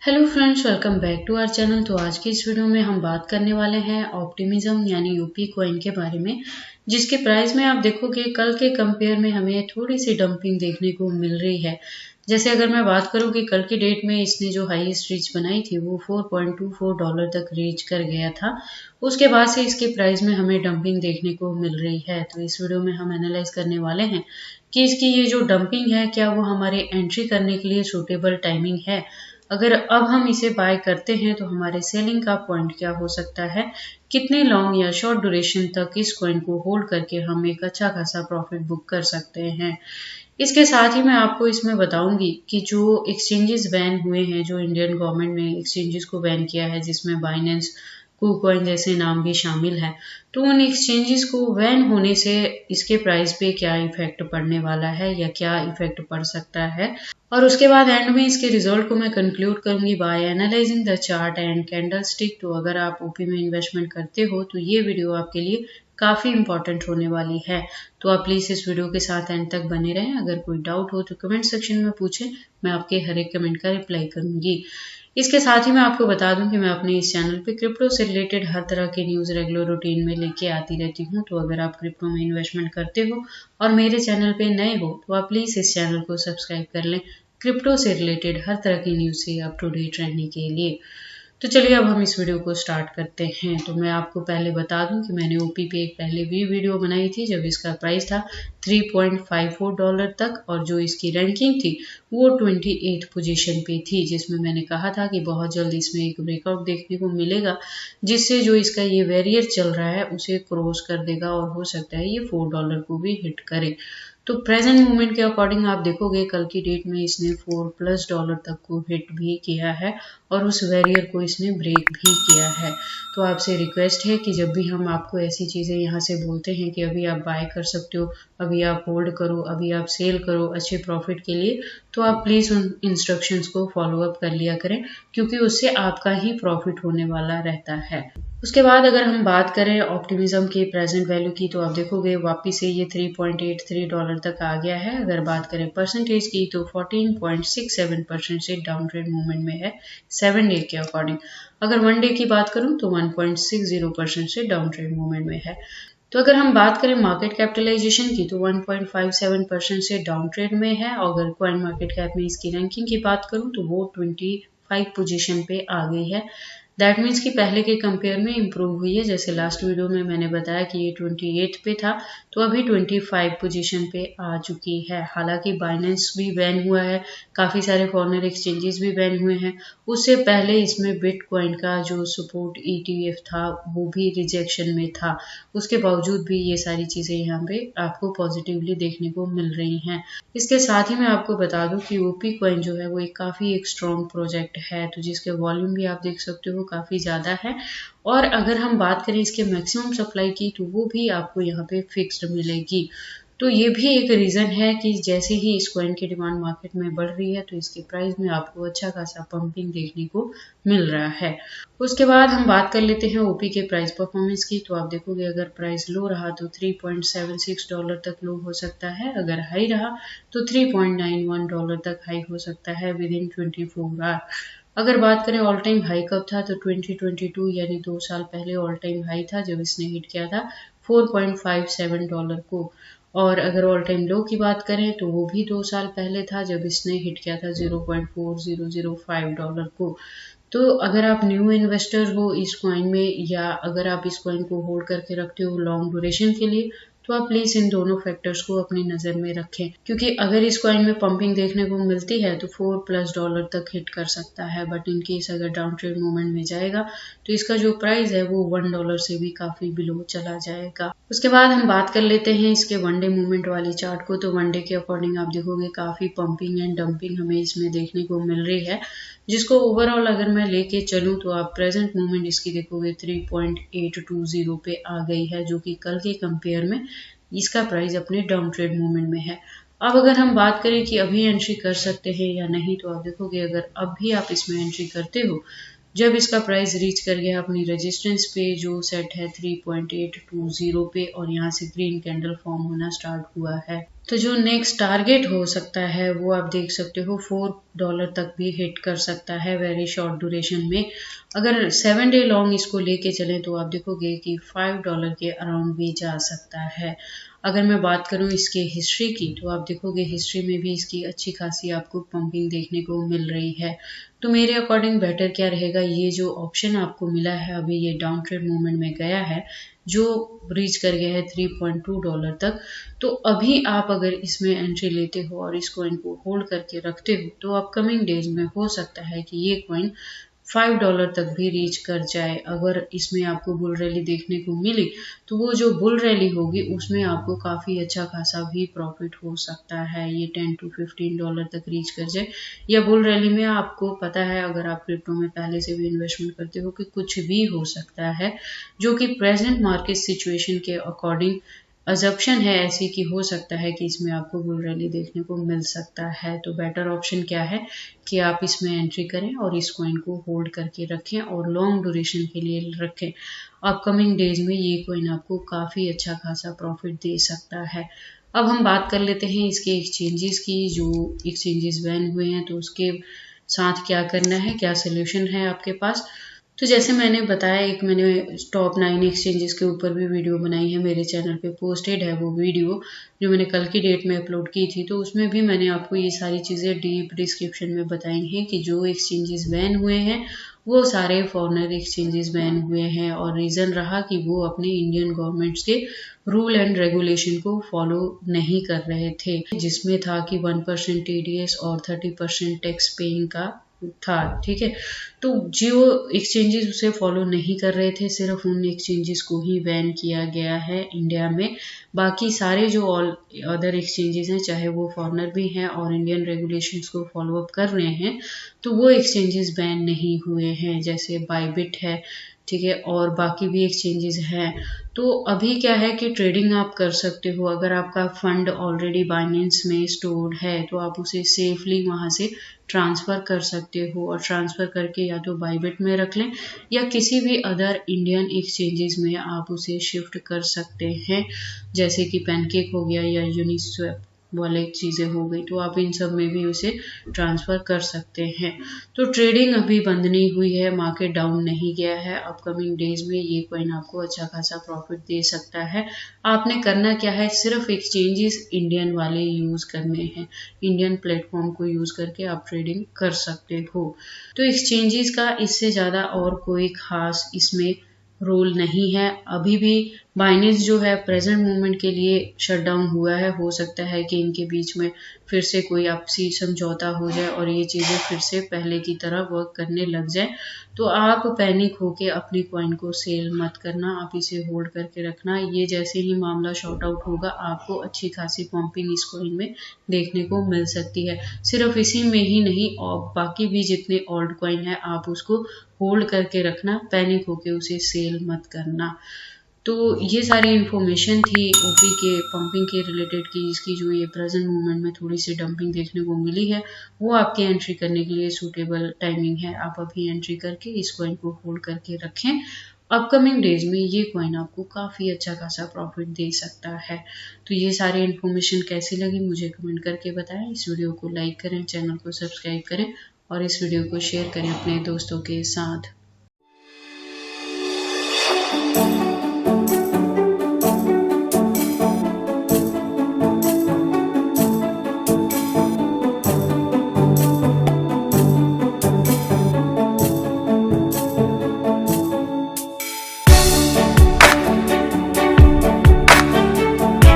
Hello friends, welcome back to our channel. तो आज की इस वीडियो में हम बात करने वाले हैं ऑप्टिमिज्म यानी यूपी कॉइन के बारे में, जिसके प्राइस में आप देखोगे कल के कंपेयर में हमें थोड़ी सी डंपिंग देखने को मिल रही है। जैसे अगर मैं बात करूं कि कल की डेट में इसने जो हाईएस्ट रीच बनाई थी वो $4.24 तक रीच कर गया था। उसके बाद से इसके प्राइस में हमें डंपिंग देखने को मिल रही है। तो इस वीडियो में हम एनालाइज करने वाले हैं कि इसकी ये जो डंपिंग है क्या वो हमारे एंट्री करने के लिए सूटेबल टाइमिंग है। अगर अब हम इसे बाय करते हैं तो हमारे सेलिंग का पॉइंट क्या हो सकता है, कितने लॉन्ग या शॉर्ट ड्यूरेशन तक इस कॉइन को होल्ड करके हम एक अच्छा खासा प्रॉफिट बुक कर सकते हैं। इसके साथ ही मैं आपको इसमें बताऊंगी कि जो एक्सचेंजेस बैन हुए हैं, जो इंडियन गवर्नमेंट ने एक्सचेंजेस को बैन किया है जिसमें बाइनेंस, कुकॉइन जैसे नाम भी शामिल है, तो उन एक्सचेंजेस को बैन होने से इसके प्राइस पे क्या इफेक्ट पड़ने वाला है या क्या इफेक्ट पड़ सकता है। और उसके बाद एंड में इसके रिजल्ट को मैं कंक्लूड करूंगी by analysing the chart and candlestick. तो अगर आप ओपी में इन्वेस्टमेंट करते हो तो ये वीडियो आपके लिए काफी इंपॉर्टेंट होने वाली है। तो आप प्लीज इस वीडियो के साथ एंड तक बने रहें। अगर कोई डाउट हो तो कमेंट सेक्शन में पूछें, मैं आपके हर एक कमेंट का रिप्लाई करूंगी। इसके साथ ही मैं आपको बता दूं कि मैं अपने इस चैनल पे क्रिप्टो से रिलेटेड हर तरह के न्यूज रेगुलर रूटीन में लेके आती रहती हूँ। तो अगर आप क्रिप्टो में इन्वेस्टमेंट करते हो और मेरे चैनल पे नए हो तो आप प्लीज इस चैनल को सब्सक्राइब कर लें, क्रिप्टो से रिलेटेड हर तरह की न्यूज से अप टू डेट रहने के लिए। तो चलिए अब हम इस वीडियो को स्टार्ट करते हैं। तो मैं आपको पहले बता दूं कि मैंने ओपी पे एक पहले भी वीडियो बनाई थी जब इसका प्राइस था $3.54 तक, और जो इसकी रैंकिंग थी वो 28 पोजीशन पे थी, जिसमें मैंने कहा था कि बहुत जल्द इसमें एक ब्रेकआउट देखने को मिलेगा जिससे जो इसका ये वेरियर चल रहा है उसे क्रॉस कर देगा और हो सकता है ये $4 को भी हिट करे। तो प्रेजेंट मूवमेंट के अकॉर्डिंग आप देखोगे कल की डेट में इसने $4+ तक को हिट भी किया है और उस बैरियर को इसने ब्रेक भी किया है। तो आपसे रिक्वेस्ट है कि जब भी हम आपको ऐसी चीज़ें यहाँ से बोलते हैं कि अभी आप बाय कर सकते हो, अभी आप होल्ड करो, अभी आप सेल करो अच्छे प्रॉफिट के लिए, तो आप प्लीज़ उन इंस्ट्रक्शंस को फॉलो अप कर लिया करें, क्योंकि उससे आपका ही प्रॉफिट होने वाला रहता है। उसके बाद अगर हम बात करें ऑप्टिमिज्म की प्रेजेंट वैल्यू की तो आप देखोगे वापस से ये $3.83 तक आ गया है। अगर बात करें परसेंटेज की तो 14.67% से डाउन ट्रेड मूवमेंट में है 7 डे के अकॉर्डिंग। अगर 1 डे की बात करूं तो 1.60% से डाउन ट्रेड मूवमेंट में है। तो अगर हम बात करें मार्केट कैपिटलाइजेशन की तो 1.57% से डाउन ट्रेड में है। और अगर कॉइन मार्केट कैप में इसकी रैंकिंग की बात करूं तो वो 25 पोजीशन पे आ गई है। दैट मीन्स कि पहले के कंपेयर में इम्प्रूव हुई है। जैसे लास्ट वीडियो में मैंने बताया कि ये 28 पे था, तो अभी 25 पोजीशन पे आ चुकी है। हालांकि बाइनेंस भी बैन हुआ है, काफ़ी सारे फॉरेनर एक्सचेंजेस भी बैन हुए हैं। उससे पहले इसमें बिटकॉइन का जो सपोर्ट ETF था वो भी रिजेक्शन में था। उसके बावजूद भी ये सारी चीज़ें यहाँ पे आपको पॉजिटिवली देखने को मिल रही हैं। इसके साथ ही मैं आपको बता दूं कि ओपी कॉइन जो है वो एक स्ट्रॉन्ग प्रोजेक्ट है, तो जिसके वॉल्यूम भी आप देख सकते हो काफ़ी ज़्यादा है। और अगर हम बात करें इसके मैक्सिमम सप्लाई की तो वो भी आपको यहाँ पे फिक्स्ड मिलेगी। तो ये भी एक रीज़न है कि जैसे ही इस कॉइन की डिमांड मार्केट में बढ़ रही है तो इसके प्राइस में आपको अच्छा खासा पंपिंग देखने को मिल रहा है। उसके बाद हम बात कर लेते हैं ओपी के प्राइस परफॉर्मेंस की। तो आप देखोगे अगर प्राइस लो रहा तो $3.76 तक लो हो सकता है, अगर हाई रहा तो $3.91 तक हाई हो सकता है विद इन 24 आवर। अगर बात करें ऑल टाइम हाई कब था तो 2022 यानी 2 साल पहले ऑल टाइम हाई था जब इसने हिट किया था $4.57 को। और अगर ऑल टाइम लो की बात करें तो वो भी 2 साल पहले था जब इसने हिट किया था $0.4005 को। तो अगर आप न्यू इन्वेस्टर हो इस कॉइन में या अगर आप इस कॉइन को होल्ड करके रखते हो लॉन्ग ड्यूरेशन के लिए, तो आप प्लीज इन दोनों फैक्टर्स को अपनी नजर में रखें, क्योंकि अगर इस कॉइन में पंपिंग देखने को मिलती है तो $4+ तक हिट कर सकता है। बट इन केस अगर डाउन ट्रेड मूवमेंट में जाएगा तो इसका जो प्राइस है वो $1 से भी काफी बिलो चला जाएगा। उसके बाद हम बात कर लेते हैं इसके 1 डे मूवमेंट वाली चार्ट को। तो 1 डे के अकॉर्डिंग आप देखोगे काफी पंपिंग एंड डंपिंग हमें इसमें देखने को मिल रही है, जिसको ओवरऑल अगर मैं लेके चलूं तो आप प्रेजेंट मूवमेंट इसकी देखोगे 3.820 पे आ गई है, जो कि कल के कंपेयर में इसका प्राइस अपने डाउन ट्रेड मूवमेंट में है। अब अगर हम बात करें कि अभी एंट्री कर सकते हैं या नहीं, तो आप देखोगे अगर अब भी आप इसमें एंट्री करते हो जब इसका प्राइस रीच कर गया अपनी रेजिस्टेंस पे जो सेट है 3.820 पे और यहाँ से ग्रीन कैंडल फॉर्म होना स्टार्ट हुआ है, तो जो नेक्स्ट टारगेट हो सकता है वो आप देख सकते हो $4 तक भी हिट कर सकता है वेरी शॉर्ट ड्यूरेशन में। अगर 7 डे लॉन्ग इसको लेके चलें तो आप देखोगे कि $5 के अराउंड भी जा सकता है। अगर मैं बात करूं इसके हिस्ट्री की तो आप देखोगे हिस्ट्री में भी इसकी अच्छी खासी आपको पंपिंग देखने को मिल रही है। तो मेरे अकॉर्डिंग बेटर क्या रहेगा, ये जो ऑप्शन आपको मिला है अभी ये डाउन ट्रेड मूवमेंट में गया है जो रीच कर गया है $3.2 तक, तो अभी आप अगर इसमें एंट्री लेते हो और इस कॉइन को होल्ड करके रखते हो तो अपकमिंग डेज में हो सकता है कि ये कॉइन $5 तक भी रीच कर जाए। अगर इसमें आपको बुल रैली देखने को मिली तो वो जो बुल रैली होगी उसमें आपको काफ़ी अच्छा खासा भी प्रॉफिट हो सकता है, ये $10 to $15 तक रीच कर जाए। या बुल रैली में आपको पता है अगर आप क्रिप्टो में पहले से भी इन्वेस्टमेंट करते हो कि कुछ भी हो सकता है, जो कि प्रेजेंट मार्केट सिचुएशन के अकॉर्डिंग अजप्शन है ऐसी कि हो सकता है कि इसमें आपको बुल रैली देखने को मिल सकता है। तो बेटर ऑप्शन क्या है कि आप इसमें एंट्री करें और इस कॉइन को होल्ड करके रखें और लॉन्ग ड्यूरेशन के लिए रखें। अपकमिंग डेज में ये कॉइन आपको काफ़ी अच्छा खासा प्रॉफिट दे सकता है। अब हम बात कर लेते हैं इसके एक्सचेंजेस की। जो एक्सचेंजेस बैन हुए हैं तो उसके साथ क्या करना है, क्या सोल्यूशन है आपके पास। तो जैसे मैंने बताया, एक मैंने टॉप 9 एक्सचेंजेस के ऊपर भी वीडियो बनाई है, मेरे चैनल पे पोस्टेड है वो वीडियो जो मैंने कल की डेट में अपलोड की थी। तो उसमें भी मैंने आपको ये सारी चीज़ें डीप डिस्क्रिप्शन में बताई हैं कि जो एक्सचेंजेस बैन हुए हैं वो सारे फॉरेनर एक्सचेंजेस बैन हुए हैं और रीज़न रहा कि वो अपने इंडियन गवर्नमेंट्स के रूल एंड रेगुलेशन को फॉलो नहीं कर रहे थे, जिसमें था कि 1% TDS और 30% टैक्स पेइंग का था। ठीक है, तो जो एक्सचेंजेस उसे फॉलो नहीं कर रहे थे सिर्फ उन एक्सचेंजेस को ही बैन किया गया है इंडिया में। बाकी सारे जो ऑल अदर एक्सचेंजेस हैं, चाहे वो फॉरेनर भी हैं और इंडियन रेगुलेशंस को फॉलो अप कर रहे हैं, तो वो एक्सचेंजेस बैन नहीं हुए हैं, जैसे बाइबिट है, ठीक है, और बाकी भी एक्सचेंजेस हैं। तो अभी क्या है कि ट्रेडिंग आप कर सकते हो। अगर आपका फंड ऑलरेडी बाइनेंस में स्टोर्ड है तो आप उसे सेफली वहाँ से ट्रांसफ़र कर सकते हो और ट्रांसफ़र करके या तो बाइबिट में रख लें या किसी भी अदर इंडियन एक्सचेंजेस में आप उसे शिफ्ट कर सकते हैं, जैसे कि पैनकेक हो गया या यूनिस्वैप वाले चीज़ें हो गई, तो आप इन सब में भी उसे ट्रांसफ़र कर सकते हैं। तो ट्रेडिंग अभी बंद नहीं हुई है, मार्केट डाउन नहीं गया है। अपकमिंग डेज में ये कॉइन आपको अच्छा खासा प्रॉफिट दे सकता है। आपने करना क्या है, सिर्फ एक्सचेंजेस इंडियन वाले यूज़ करने हैं, इंडियन प्लेटफॉर्म को यूज़ करके आप ट्रेडिंग कर सकते हो। तो एक्सचेंजेस का इससे ज़्यादा और कोई खास इसमें रोल नहीं है। अभी भी बाइनेंस जो है प्रेजेंट मूवमेंट के लिए शट डाउन हुआ है, हो सकता है कि इनके बीच में फिर से कोई आपसी समझौता हो जाए और ये चीज़ें फिर से पहले की तरह वर्क करने लग जाए। तो आप पैनिक होके अपनी कॉइन को सेल मत करना, आप इसे होल्ड करके रखना। ये जैसे ही मामला शॉर्ट आउट होगा आपको अच्छी खासी पंपिंग इस कॉइन में देखने को मिल सकती है। सिर्फ इसी में ही नहीं और बाकी भी जितने ऑल्ट कॉइन है आप उसको होल्ड करके रखना, पैनिक होके उसे सेल मत करना। तो ये सारी इन्फॉर्मेशन थी ओपी के पंपिंग के रिलेटेड की, इसकी जो ये प्रेजेंट मूवमेंट में थोड़ी सी डंपिंग देखने को मिली है वो आपके एंट्री करने के लिए सूटेबल टाइमिंग है। आप अभी एंट्री करके इस कॉइन को होल्ड करके रखें। अपकमिंग डेज में ये कॉइन आपको काफ़ी अच्छा खासा प्रॉफिट दे सकता है। तो ये सारी इन्फॉर्मेशन कैसी लगी मुझे कमेंट करके बताएं। इस वीडियो को लाइक करें, चैनल को सब्सक्राइब करें और इस वीडियो को शेयर करें अपने दोस्तों के साथ।